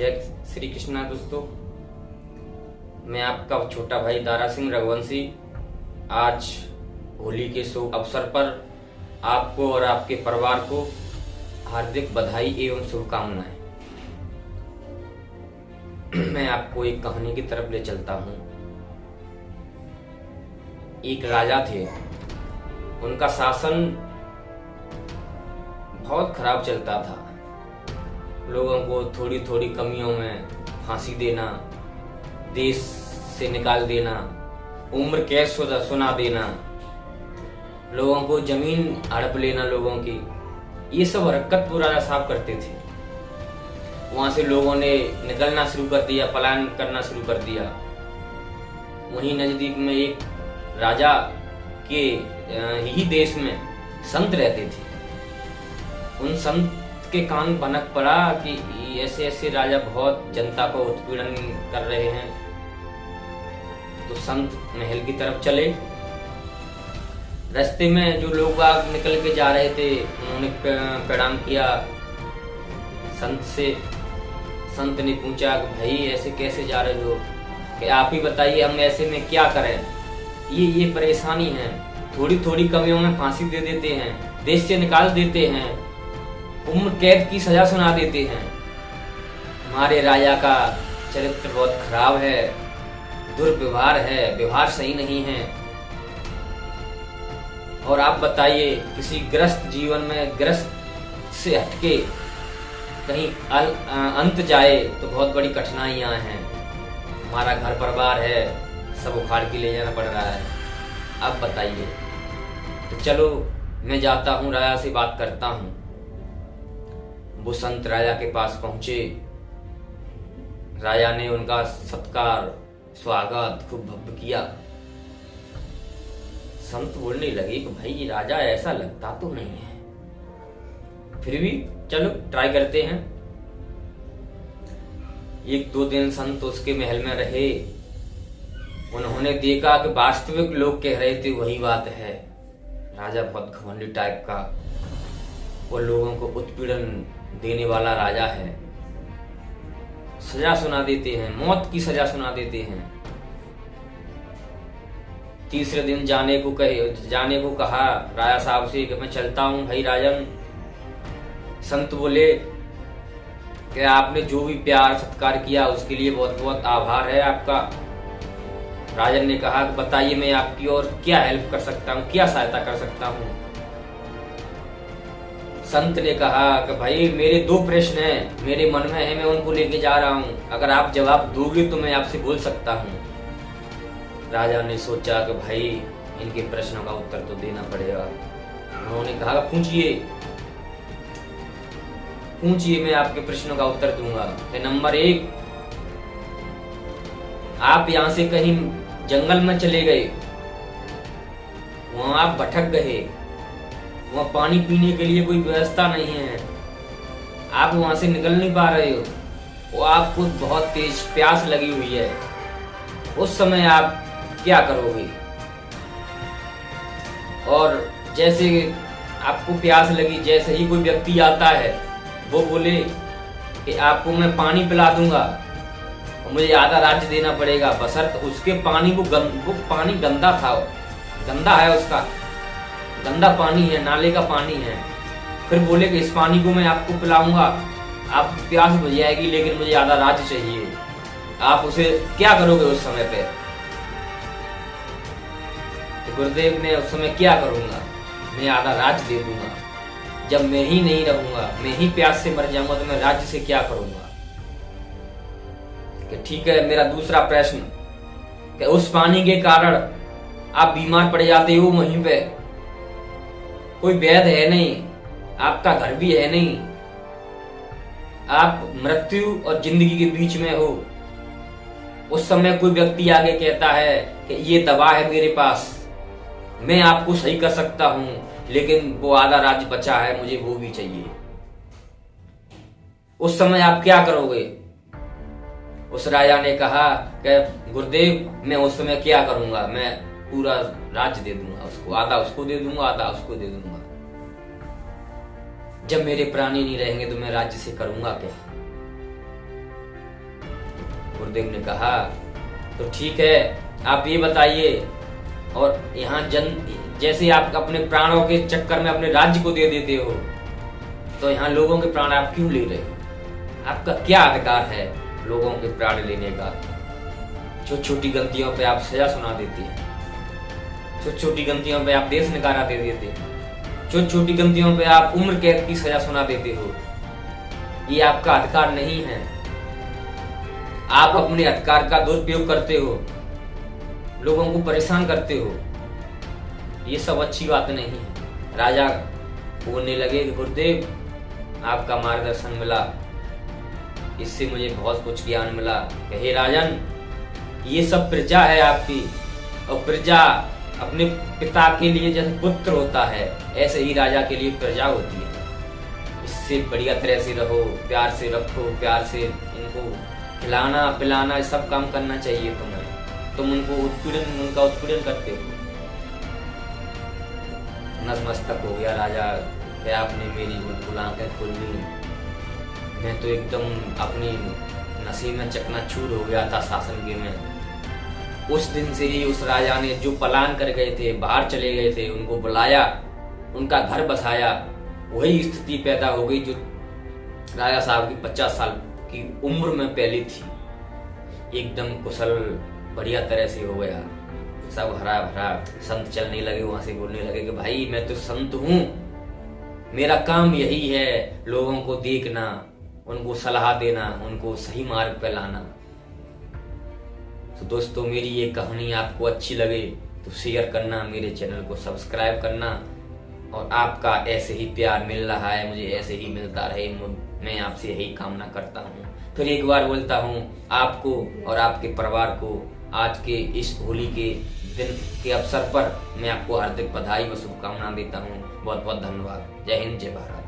जय श्री कृष्णा दोस्तों, मैं आपका छोटा भाई दारा सिंह रघुवंशी आज होली के शुभ अवसर पर आपको और आपके परिवार को हार्दिक बधाई एवं शुभकामनाएं। मैं आपको एक कहानी की तरफ ले चलता हूं। एक राजा थे, उनका शासन बहुत खराब चलता था। लोगों को थोड़ी थोड़ी कमियों में फांसी देना, देश से निकाल देना, उम्र कैद सुना देना, लोगों को जमीन हड़प लेना लोगों की, ये सब हरकत वो राजा साहब करते थे। वहां से लोगों ने निकलना शुरू कर दिया, पलायन करना शुरू कर दिया। वहीं नजदीक में एक राजा के ही देश में संत रहते थे। उन संत के कान भनक पड़ा कि ऐसे ऐसे राजा बहुत जनता को उत्पीड़न कर रहे हैं। तो संत महल की तरफ चले। रास्ते में जो लोग आग निकल के जा रहे थे, उन्होंने प्रणाम किया संत से। संत ने पूछा कि भाई ऐसे कैसे जा रहे हो, कि आप ही बताइए हम ऐसे में क्या करें। ये परेशानी है, थोड़ी थोड़ी कमियों में फांसी दे देते हैं, देश से निकाल देते हैं, उम्र कैद की सजा सुना देते हैं। हमारे राजा का चरित्र बहुत खराब है, दुर्व्यवहार है, व्यवहार सही नहीं है। और आप बताइए, किसी ग्रस्त जीवन में ग्रस्त से हटके कहीं अंत जाए तो बहुत बड़ी कठिनाइयां हैं। हमारा घर परिवार है, सब उखाड़ के ले जाना पड़ रहा है। अब बताइए। तो चलो मैं जाता हूँ, राजा से बात करता हूँ। वो संत राजा के पास पहुंचे। राजा ने उनका सत्कार स्वागत खूब भव्य किया। संत बोलने लगे कि भाई ये राजा ऐसा लगता तो नहीं है, फिर भी चलो ट्राई करते हैं। एक दो दिन संत उसके महल में रहे। उन्होंने देखा कि वास्तविक लोग कह रहे थे वही बात है। राजा बहुत घमंडी टाइप का, वो लोगों को उत्पीड़न देने वाला राजा है। सजा सुना देते हैं, मौत की सजा सुना देते हैं। तीसरे दिन जाने को कहा राजा साहब से कि मैं चलता हूं भाई राजन। संत बोले कि आपने जो भी प्यार सत्कार किया उसके लिए बहुत बहुत आभार है आपका। राजन ने कहा कि बताइए मैं आपकी और क्या हेल्प कर सकता हूँ, क्या सहायता कर सकता हूँ। संत ने कहा कि भाई मेरे दो प्रश्न हैं, मेरे मन में है, मैं उनको लेके जा रहा हूँ। अगर आप जवाब दोगे तो मैं आपसे बोल सकता हूँ। राजा ने सोचा कि भाई इनके प्रश्नों का उत्तर तो देना पड़ेगा। उन्होंने कहा पूछिए, मैं आपके प्रश्नों का उत्तर दूंगा। नंबर 1, आप यहाँ से कहीं जंगल में चले गए, वहां आप भटक गए, वहां पानी पीने के लिए कोई व्यवस्था नहीं है, आप वहां से निकल नहीं पा रहे हो, वो आपको बहुत तेज प्यास लगी हुई है। उस समय आप क्या करोगे? और जैसे आपको प्यास लगी, जैसे ही कोई व्यक्ति आता है वो बोले कि आपको मैं पानी पिला दूंगा और मुझे आधा राज्य देना पड़ेगा, बशर्ते उसके पानी वो पानी गंदा था, गंदा है, उसका गंदा पानी है, नाले का पानी है। फिर बोले कि इस पानी को मैं आपको पिलाऊंगा, आप प्यास बुझ जाएगी, लेकिन मुझे आधा राज्य चाहिए। आप उसे क्या करोगे उस समय पे? तो गुरुदेव ने उस समय क्या करूंगा, मैं आधा राज्य दे दूंगा। जब मैं ही नहीं रहूंगा, मैं ही प्यास से मर जाऊंगा, तो मैं राज्य से क्या करूंगा? कि ठीक है। मेरा दूसरा प्रश्न कि उस पानी के कारण आप बीमार पड़ जाते हो, वहीं पे कोई वैद्य है नहीं, आपका घर भी है नहीं, आप मृत्यु और जिंदगी के बीच में हो। उस समय कोई व्यक्ति आगे कहता है कि ये दवा है मेरे पास, मैं आपको सही कर सकता हूं, लेकिन वो आधा राज्य बचा है, मुझे वो भी चाहिए। उस समय आप क्या करोगे? उस राजा ने कहा कि गुरुदेव मैं उस समय क्या करूंगा, मैं पूरा राज्य दे दूंगा उसको, आधा उसको दे दूंगा, आधा उसको दे दूंगा। जब मेरे प्राणी नहीं रहेंगे तो मैं राज्य से करूंगा क्या? गुरुदेव ने कहा तो ठीक है, आप ये बताइए, और यहाँ जैसे आप अपने प्राणों के चक्कर में अपने राज्य को दे देते हो, तो यहाँ लोगों के प्राण आप क्यों ले रहे हो? आपका क्या अधिकार है लोगों के प्राण लेने का? छोटी छोटी गलतियों पे आप सजा सुना देते हैं, छोटी छोटी गलतियों पे आप देश निकाला दे देते हैं, छोटी छोटी गलतियों पे आप उम्र कैद की सजा सुना देते हो। ये आपका अधिकार नहीं है। आप अपने अधिकार का दुरुपयोग करते हो, लोगों को परेशान करते हो। ये सब अच्छी बात नहीं है। राजा बोलने लगे कि गुरुदेव, आपका मार्गदर्शन मिला, इससे मुझे बहुत कुछ ज्ञान मिला। कहे राजन, ये सब प्रजा है आपकी, और प्रजा अपने पिता के लिए जैसे पुत्र होता है, ऐसे ही राजा के लिए प्रजा होती है। इससे बढ़िया तरह से रहो, प्यार से रखो, प्यार से इनको खिलाना पिलाना सब काम करना चाहिए तुम्हें। तुम उनका उत्पीड़न करते हो। नतमस्तक हो गया राजा कि आपने मेरी बिल्कुल आंखें खोल दी। मैं तो एकदम अपनी नसीब में चकनाचूर हो गया था शासन के में। उस दिन से ही उस राजा ने जो पलायन कर गए थे, बाहर चले गए थे, उनको बुलाया, उनका घर बसाया। वही स्थिति पैदा हो गई जो राजा साहब की 50 साल की उम्र में पहले थी। एकदम कुशल बढ़िया तरह से हो गया, सब हरा भरा। संत चलने लगे, वहां से बोलने लगे कि भाई मैं तो संत हूं, मेरा काम यही है लोगों को देखना, उनको सलाह देना, उनको सही मार्ग पे लाना। तो दोस्तों, मेरी ये कहानी आपको अच्छी लगे तो शेयर करना, मेरे चैनल को सब्सक्राइब करना, और आपका ऐसे ही प्यार मिल रहा है, मुझे ऐसे ही मिलता रहे, मैं आपसे यही कामना करता हूँ। फिर एक बार बोलता हूँ, आपको और आपके परिवार को आज के इस होली के दिन के अवसर पर मैं आपको हार्दिक बधाई व शुभकामना देता हूँ। बहुत बहुत धन्यवाद। जय हिंद, जय भारत।